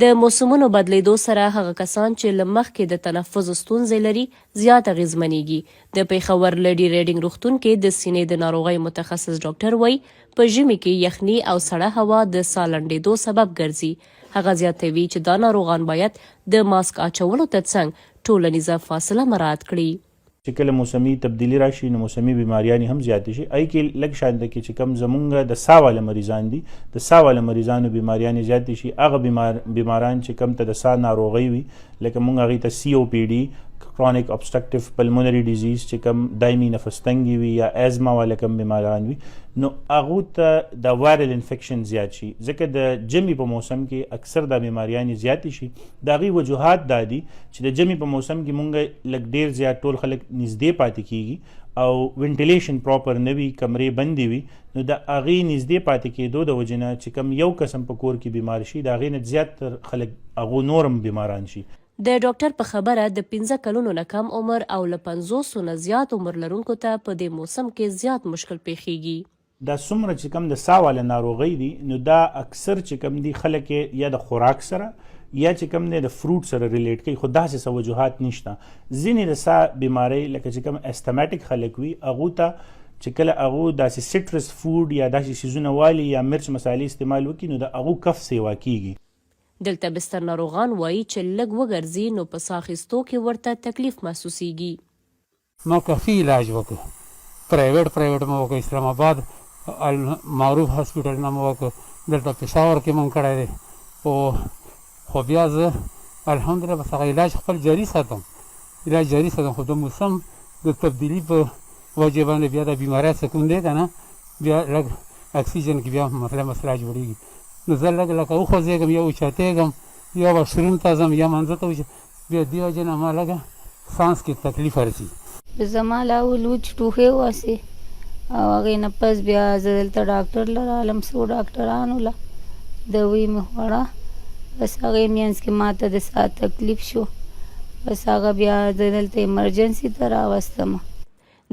د موسمونو بدلیدو سره هغه کسان چې له مخکې د تنفس ستونزې لري زیات اغېزمنېږي. د پېښور لډي ریډینګ روغتون کې د سینې د ناروغۍ متخصص ډاکټر وایي په ژمي کې یخني او سړه هوا د ساه لنډېدو سبب ګرځي. هغه زیاتوي چې دا ناروغان باید د ماسک اچولو ترڅنګ ټولنیزه فاصله مراعات کړي. چې کله موسمي تبدیلی راشي نو موسمي بیماریانې هم زیاتې شي. کې لږ شان ده کې چې کم زمونږ د ساه واله مریضان دي د ساه واله مریضانو بیماریانې زیاتې شي. هغه بیماران چې کم ته د ساه ناروغۍ وي لکه مونږ هغې ته COPD کرونیک obstructive pulmonary disease چې کم دایمي نفس تنګي وي یا ازما والا کم بیماران وي نو هغو ته د وایرل انفیکشن زیات شي. ځکه د ژمي په موسم کې اکثر د بیماریانې زیاتې شي. د هغې وجوهات دا دي چې د ژمي په موسم کې مونږ لږ ډېر زیات ټول خلک نږدې پاتې کیږي او وینټیلیشن پراپر نه وي، کمرې بندې وي، نو د هغې نږدې پاتې کېدو د وجې نه چې کم یو قسم په کور کې بیمار شي د هغې نه زیات تر خلک هغو نورم بیماران شي. د ډاکټر په خبره د 15 کلونو نه کم عمر او له 50 نه زیات عمر لرونکو ته په دې موسم کې زیات مشکل پیښیږي. دا څومره چې کم د ساه واله ناروغۍ دي نو دا اکثر چې کم دي خلک یا د خوراک سره یا چې کم دی د فروټ سره ریلیټ کوي، خو داسې څه وجوهات نشته. ځینې د ساه بیمارۍ لکه چې کم استماټیک خلک وي هغو ته چې کله هغو داسې سټرس فوډ یا داسې څیزونه والي یا مرچ مسالې استعمال وکړي نو د هغو کف سیوا کیږي. دلته بستر ناروغان وایي چې لږ وګرځي نو په ساه اخیستو کې ورته تکلیف محسوسیږي. ما کافي علاج وکړ، پرایویټ ما وکړ، اسلام آباد معروف هاسپیټل نه ما وکړ، دلته پېښور کې مونږ کړی دی. خو بیا زه الحمدلله بس هغه علاج خپل جاري ساتم خو د موسم د تبدیلي په وجې باندې بیا د بیمارۍ سکون دی که نه بیا لږ اکسیجن کې بیا مسله جوړېږي. نو زه لږ لکه وخوځېږم یا اوچتېږم یا واشروم ته ځم یا منځه ته بیا دې وجې نه ما لږه سانس کې تکلیف ورځي. زما لا اول وچ ټوخې واسې او هغې نه پس بیا زه دلته ډاکټر له رالم څو ډاکټرانو له دوی مې خوړه بس هغې منځ کې ما ته د ساه تکلیف شو بس هغه بیا زه دلته ایمرجنسي ته راوستم.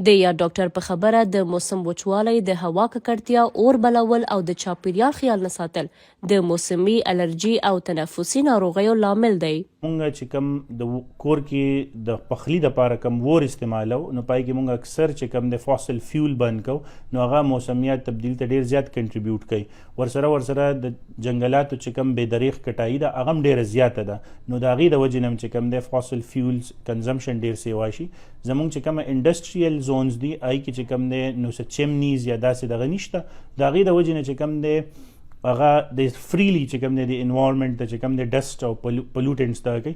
د یا ډاکټر په خبره د موسم وچوالی، د هوا ککړتیا، اور بلول او د چاپیریال خیال نه ساتل د موسمي الرجي او تنفسي ناروغیو لامل دی. مونږ چې کم د کور کې د پخلي دپاره کم ور استعمالو نو پای کې مونږ اکثر چې کم د فاسل فیول بند کو نو هغه موسمیات تبدیل ته ډېر زیات کنټریبیوټ کوي. ورسره د جنګلاتو چې کم بې دریغ کټایي ده هغه هم ډېره زیاته ده نو د هغې د وجې نه چې کم د فاسل فیولز کنزمپشن ډېر سیوا شي. زمونږ چې کومه انډسټریل زونز دي هغې کې چې کم دی نو څه چمنیز یا داسې دغه نشته د هغې د وجې نه چې کم دی هغه د فریلی چې کم دی د انوایرمنټ ته چې کم دی ډسټ او پلوټنټس دغه کوي.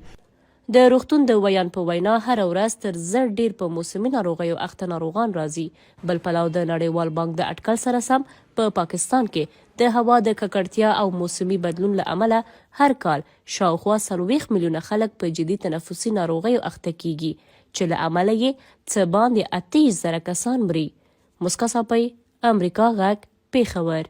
د روغتون د ویان په وینا هره ورځ تر 1000 ډیر په موسمي ناروغیو اخته ناروغان راځي. بل پلو د نړیوال بانک د اټکل سره سم په پاکستان کې د هوا د ککړتیا او موسمي بدلون له امله هر کال شاوخوا 40 میلیونه خلک په جدي تنفسي ناروغیو اخته کیږي چې له امله یې څه باندې 28,000 کسان مري. مسکا ساپۍ، امریکا غږ، پېښور.